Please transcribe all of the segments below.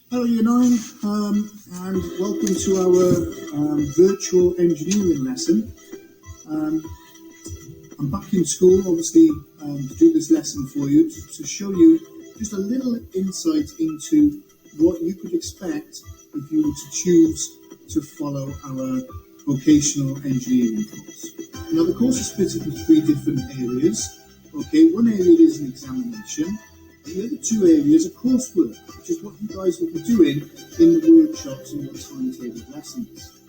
Hello, Unite, and welcome to our virtual engineering lesson. I'm back in school, obviously, to do this lesson for you, to show you just a little insight into what you could expect if you were to choose to follow our vocational engineering course. Now, the course is split into three different areas. Okay, one area is an examination. The other two areas are coursework, which is what you guys will be doing in the workshops and your timetabled lessons.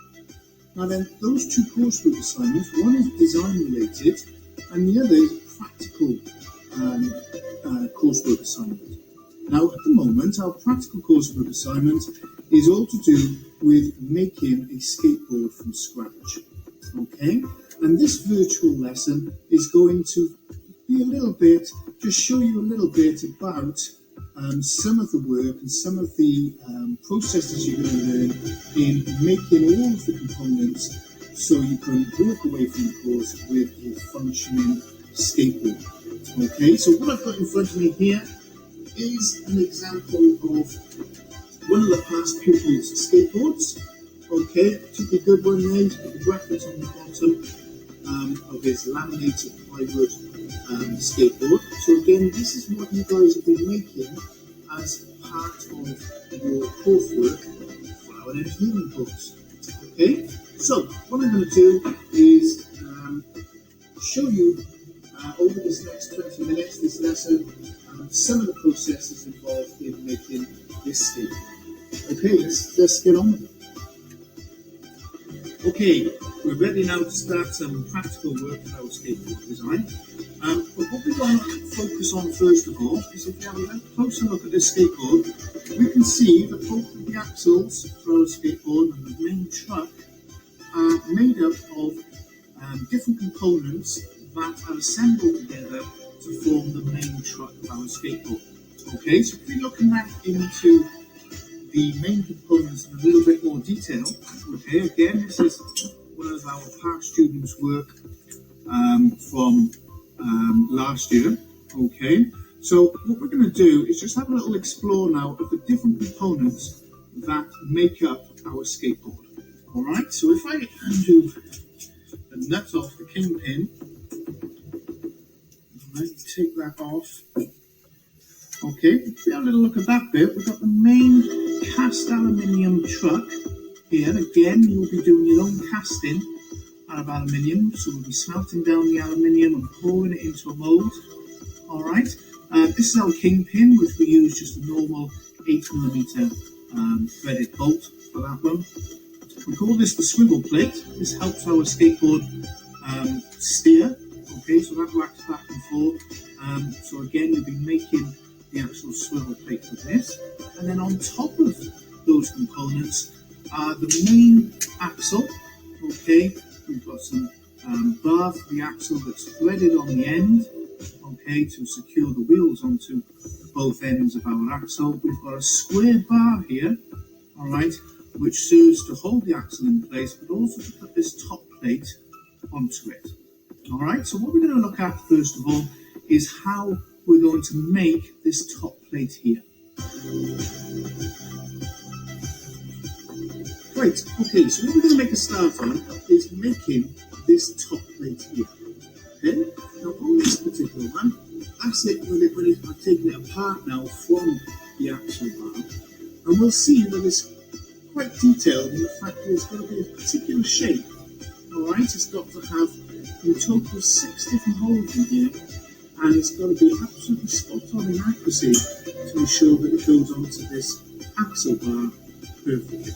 Now then, those two coursework assignments, one is design related and the other is practical coursework assignment. Now at the moment, our practical coursework assignment is all to do with making a skateboard from scratch. Okay, and this virtual lesson is going to be a little bit, just show you a little bit about some of the work and some of the processes you're going to learn in making all of the components so you can walk away from the course with a functioning skateboard. Okay, so what I've got in front of me here is an example of one of the past pupils' skateboards. Okay, a particularly good one there, you put the brackets on the bottom of his laminated plywood skateboard. So again, this is what you guys have been making as part of your coursework for our engineering course. Okay, so what I'm going to do is show you over this next 20 minutes, this lesson, some of the processes involved in making this skateboard. Okay, let's get on with it. Okay, we're ready now to start some practical work with our skateboard design. But what we want to focus on first of all is if you have a closer look at this skateboard, we can see that both of the axles for our skateboard and the main truck are made up of different components that are assembled together to form the main truck of our skateboard. Okay, so if we look into the main components in a little bit more detail. Okay, again, this is one of our past students' work from last year. Okay, so what we're going to do is just have a little explore now of the different components that make up our skateboard. All right, so if I undo the nut off the kingpin, right, take that off. Okay, if we have a little look at that bit, we've got the main cast aluminium truck here. Again, you'll be doing your own casting out of aluminium, so we'll be smelting down the aluminium and pouring it into a mould. All right, this is our kingpin, which we use just a normal 8mm threaded bolt for that one. We call this the swivel plate. This helps our skateboard steer. Okay, so that racks back and forth. So again, you'll be making the actual swivel plate for this, and then on top of those components are the main axle. Okay, we've got some bar for the axle that's threaded on the end, okay, to secure the wheels onto both ends of our axle. We've got a square bar here, all right, which serves to hold the axle in place, but also to put this top plate onto it. All right, so what we're going to look at first of all is how we're going to make this top plate here. Right, okay, so what we're going to make a start on is making this top plate here. Okay, now on this particular one, that's it when I've taken it apart now from the axle bar, and we'll see that it's quite detailed in the fact that it's going to be a particular shape. All right, it's got to have in total 6 different holes in here, and it's got to be absolutely spot on in accuracy to ensure that it goes onto this axle bar perfectly.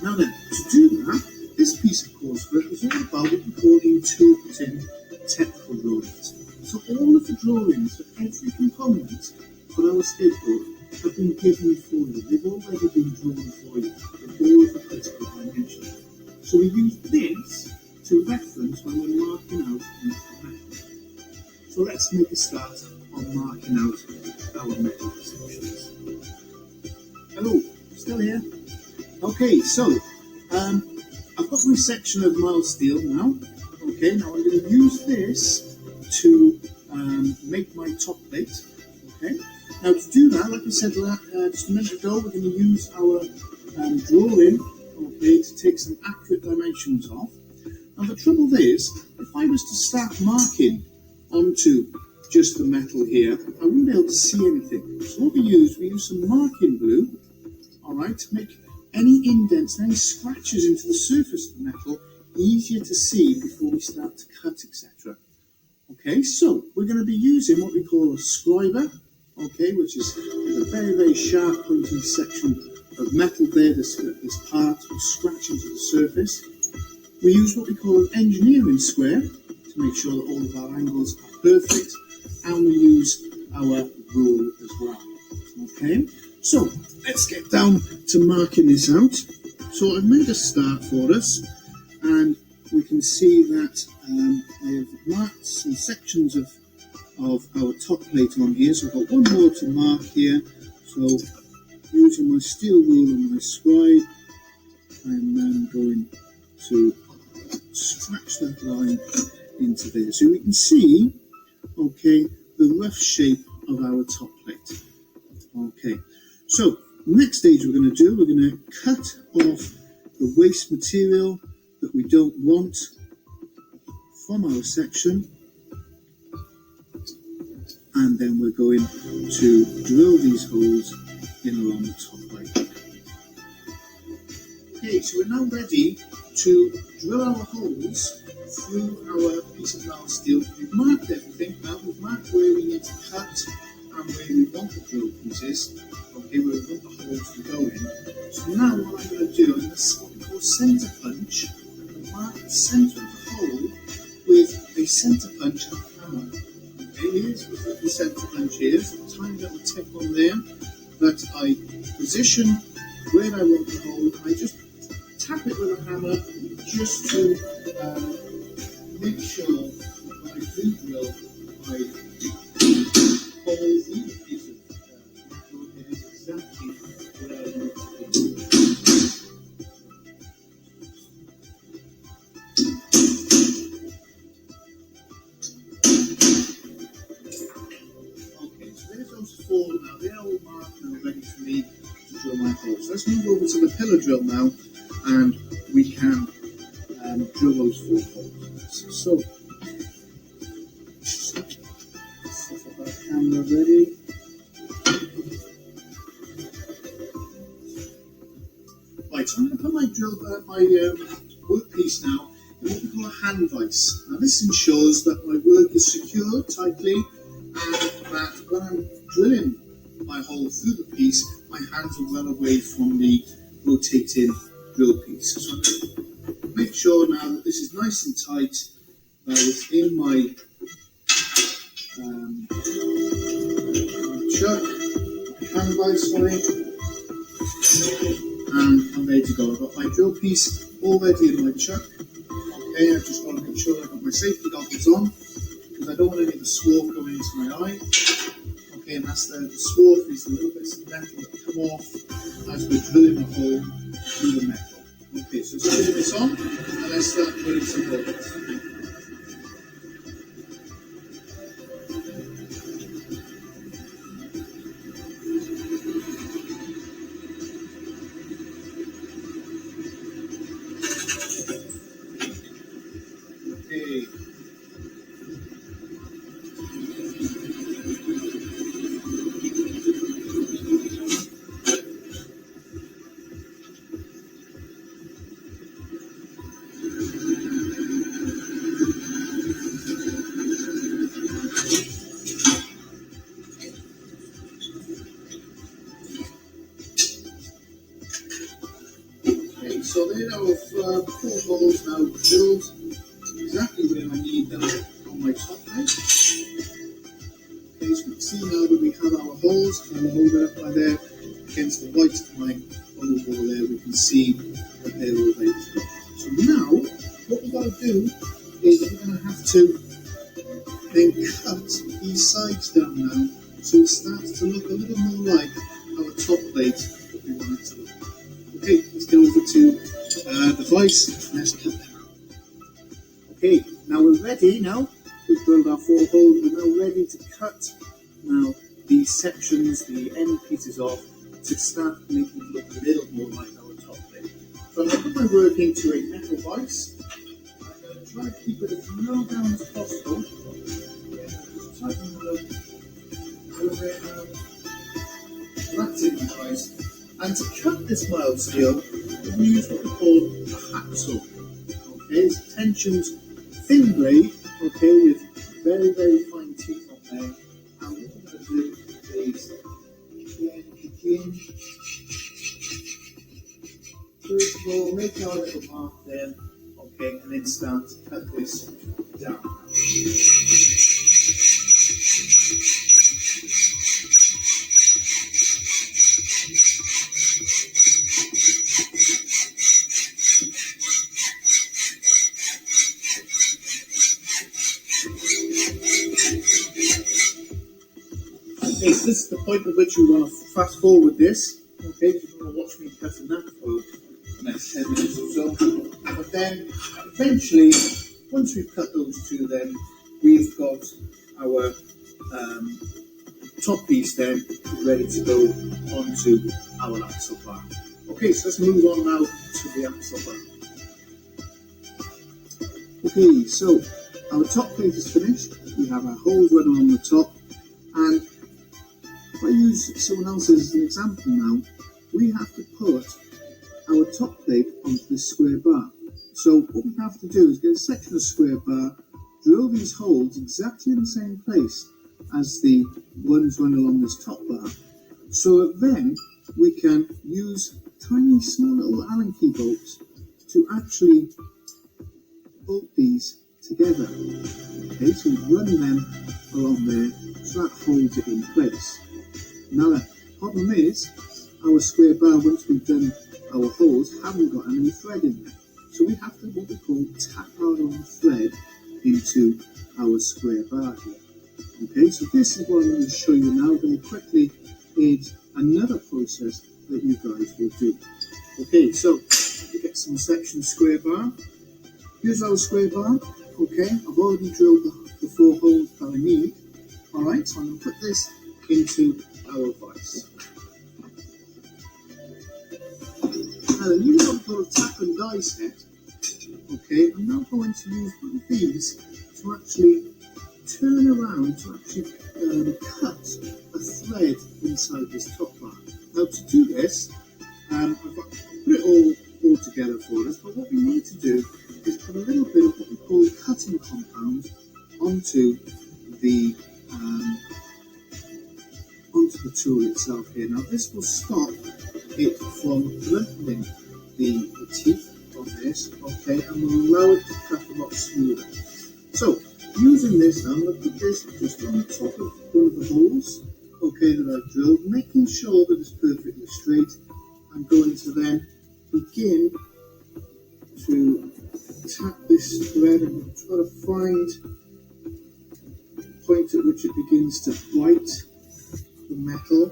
Now then, to do that, this piece of coursework is all about what we call interpreting technical drawings. So all of the drawings for every component for our skateboard have been given for you. They've already been drawn for you with all of the critical dimensions. So we use this to reference when we're marking out the method. So let's make a start on marking out our method sections. Hello, still here? Okay, so I've got my section of mild steel now. Okay, now I'm going to use this to make my top plate. Okay, Now to do that, like I said just a minute ago, we're going to use our drawing, okay, to take some accurate dimensions off. Now the trouble is, if I was to start marking onto just the metal here, I wouldn't be able to see anything. So what we use some marking glue, alright, to make any indents, any scratches into the surface of the metal easier to see before we start to cut, etc. Okay, so we're going to be using what we call a scriber, okay, which is a very, very sharp pointing section of metal there, this part will scratch into the surface. We use what we call an engineering square to make sure that all of our angles are perfect, and we use our rule as well. Okay, so let's get down to marking this out. So I've made a start for us, and we can see that I have marked some sections of our top plate on here. So I've got one more to mark here. So using my steel rule and my scribe, I'm then going to stretch that line into there. So we can see, okay, the rough shape of our top plate. Okay, so next stage we're going to cut off the waste material that we don't want from our section, and then we're going to drill these holes in along the top plate. Okay, so we're now ready to drill our holes through our piece of mild steel. We've marked everything now, we've marked where we need to cut and where we want the drill pieces, okay, where we want the holes to go in. So now what I'm going to do is what we call centre punch. I'm going to mark the centre of the hole with a centre punch hammer. Okay, here's the centre punch here, so a tiny little tip on there that I position where I want the hole, and I just tap it with a hammer just to make sure that when I do drill, I hole through the piece of metal, it is exactly where I want it to be. Okay, so there's those four now, they're all marked now, ready for me to drill my holes. Let's move over to the pillar drill now, and we can drill those four holes. So, set up our camera ready. Right, so I'm going to put my workpiece now in what we call a hand vise. Now this ensures that my work is secured tightly, and that when I'm drilling my hole through the piece, my hands are well away from the rotating drill piece. So I'm going to make sure now that this is nice and tight, within my chuck, hand vise, sorry, and I'm ready to go. I've got my drill piece already in my chuck. Okay, I just want to make sure I've got my safety goggles on, because I don't want any of the swarf going into my eye. Okay, and that's the swarf is the little bits of metal that come off as we're drilling a hole through the metal. Okay, so let's put this on and let's start drilling some holes. Okay. So there our four holes now drilled exactly where I need them on my top plate. Okay, so we can see now that we have our holes, and we'll hold it up by there against the white of my oval there, we can see that they're all ready to go. So now, what we've got to do is we're going to have to then cut these sides down now, so it starts to look a little more like our top plate that we want it to look. Okay, let's go over to the vise and let's cut them out. Okay, now we're ready now. We've drilled our four holes, we're now ready to cut now these sections, the end pieces off, to start making it look a little more like our top plate. So I'm going to put my work into a metal vise. I'm going to try to keep it as low down as possible. Just tighten the elevate now. That's it, guys. And to cut this mild steel, we use what we call a hacksaw. Okay, it's a tensioned thin blade, okay, with very, very fine teeth on there. And what we're going to do is again, first of all, make our little mark there, okay, and then start to cut this down. Okay, so this is the point at which you want to fast forward this. Okay, you want to watch me cutting that for the next 10 minutes or so. But then, eventually, once we've cut those two, then we've got our top piece then ready to go onto our axle bar. Okay, so let's move on now to the axle bar. Okay, so our top plate is finished. We have our holes running on the top, and if I use someone else as an example now, we have to put our top plate onto this square bar. So what we have to do is get a section of square bar, drill these holes exactly in the same place as the ones running along this top bar, so that then we can use tiny small little Allen key bolts to actually bolt these together. Okay, so we run them along there so that holds it in place. Now the problem is, our square bar, once we've done our holes, haven't got any thread in there. So we have to what we call tap our own thread into our square bar here. Okay, so this is what I'm going to show you now very quickly. It's another process that you guys will do. Okay, so we get some section square bar. Here's our square bar. Okay, I've already drilled the 4 holes that I need. Alright, so I'm going to put this into our vise. Now the new one called a tap and die set. Okay, I'm now going to use one of these to actually turn around to actually cut a thread inside this top bar. Now to do this, I've put it all together for us, but what we need to do is put a little bit of what we call cutting compound onto the tool itself here. Now this will stop it from blunting the teeth on this, okay, and will allow it to cut a lot smoother. So using this, I'm going to put this just on the top of one of the holes, okay, that I've drilled, making sure that it's perfectly straight. I'm going to then begin to tap this thread and try to find the point at which it begins to bite the metal.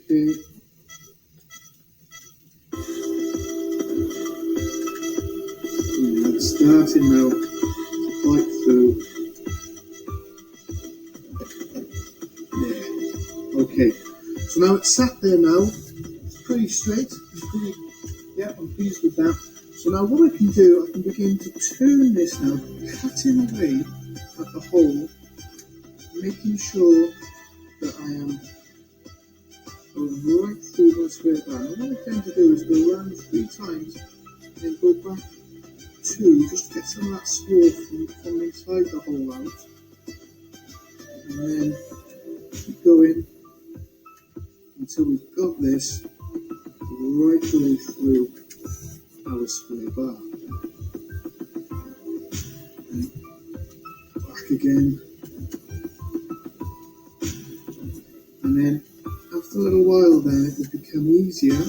Okay. Yeah, it's starting now to bite through. There. Okay. So now it's sat there now. It's pretty straight. I'm pleased with that. So now what I can do, I can begin to turn this now, cutting away at the hole, making sure that I am going right through my square bar. Now what I tend to do is go around 3 times and then go back 2, just to get some of that swarf from inside the hole out. And then keep going until we've got this right the way through our square bar. And back again. And then after a little while then it will become easier.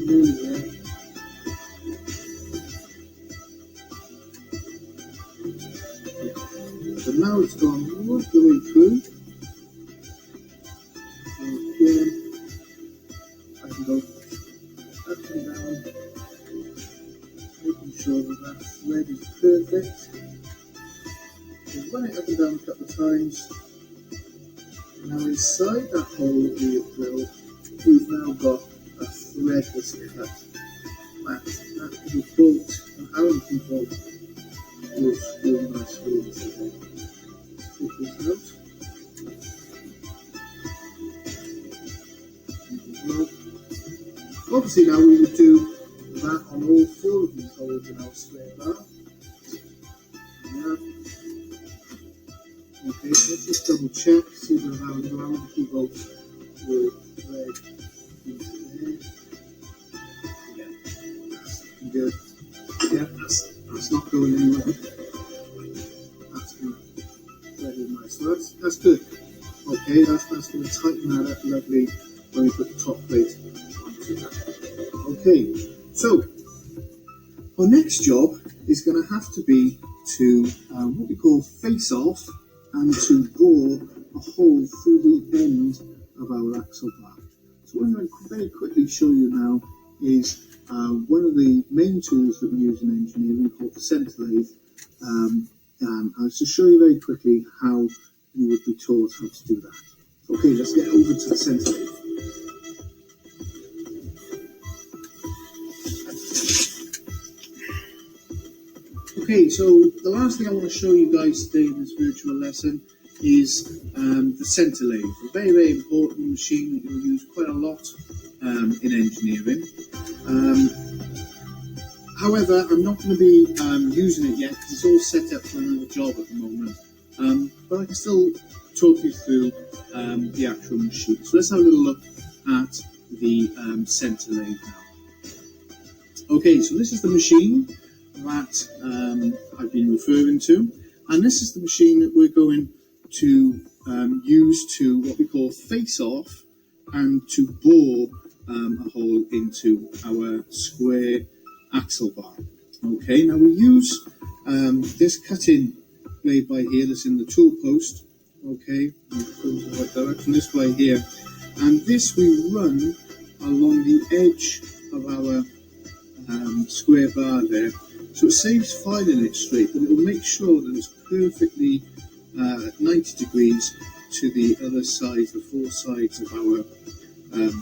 There. So now it's gone right the way through. Again, I can go up and down, making sure that that thread bit. We'll run it up and down a couple of times. Now inside that hole we have drilled, we've now got a thread that's cut. That can be bolt, an Allen key bolt, will screw nicely into there. Take this out. Obviously now we would do that on all 4 of these holes in our square bar. Okay, let's just double check, see that our round key bolt will thread into there. Yeah, that's looking good. Yeah, that's not going anywhere. That's going to thread in nice. So that's good. Okay, that's going to tighten that up lovely when we put the top plate onto that. Okay, so our next job is going to have to be to what we call face off and to bore a hole through the end of our axle bar. So what I'm going to very quickly show you now is one of the main tools that we use in engineering called the centre lathe. And I'll just show you very quickly how you would be taught how to do that. Okay, let's get over to the centre lathe. Okay, so the last thing I want to show you guys today in this virtual lesson is the centre lathe. A very, very important machine that you'll use quite a lot in engineering. However, I'm not going to be using it yet because it's all set up for another job at the moment. But I can still talk you through the actual machine. So let's have a little look at the centre lathe now. Okay, so this is the machine that I've been referring to, and this is the machine that we're going to use to what we call face off and to bore a hole into our square axle bar. Okay, now we use this cutting blade by here that's in the tool post. Okay, going to the right direction, this way here, and this we run along the edge of our square bar there. So it saves filing it straight, but it will make sure that it's perfectly at 90 degrees to the other sides, the 4 sides of our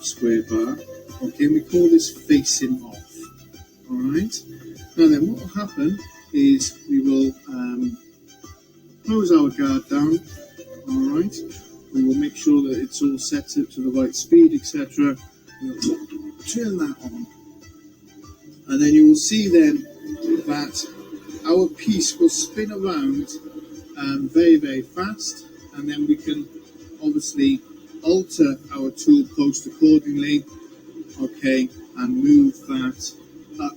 square bar. Okay, and we call this facing off. Alright, now then what will happen is we will close our guard down. Alright, we will make sure that it's all set up to the right speed, etc. We'll turn that on, and then you will see then that our piece will spin around very, very fast, and then we can obviously alter our tool post accordingly, okay, and move that up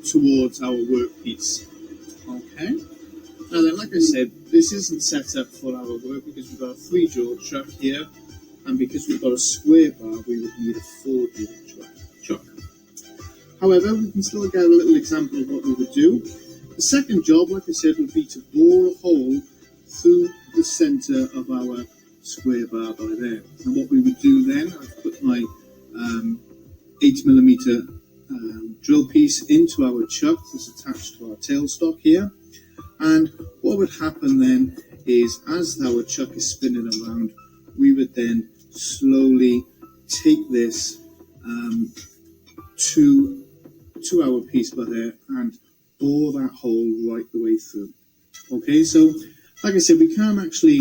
towards our workpiece. Okay, now then, like I said, this isn't set up for our work because we've got a 3-jaw chuck here, and because we've got a square bar we would need a 4-jaw chuck. However, we can still get a little example of what we would do. The second job, like I said, would be to bore a hole through the centre of our square bar by there. And what we would do then, I've put my 8mm drill piece into our chuck that's attached to our tailstock here. And what would happen then is, as our chuck is spinning around, we would then slowly take this to our piece by there and bore that hole right the way through. Okay, so like I said, we can't actually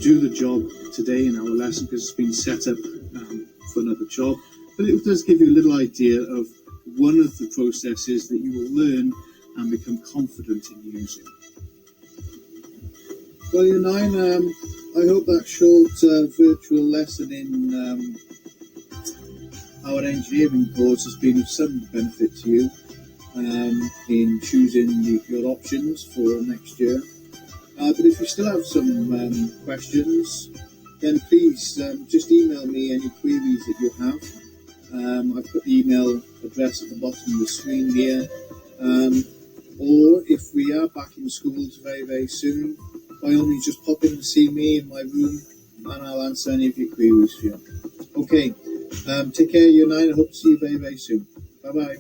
do the job today in our lesson because it's been set up for another job, but it does give you a little idea of one of the processes that you will learn and become confident in using. Well, Year 9, I hope that short virtual lesson in our engineering course has been of some benefit to you in choosing your options for next year. But if you still have some questions, then please just email me any queries that you have. I've put the email address at the bottom of the screen here. Or if we are back in schools very, very soon, by all means just pop in and see me in my room and I'll answer any of your queries for you. Okay, take care, Year 9. I hope to see you very, very soon. Bye-bye.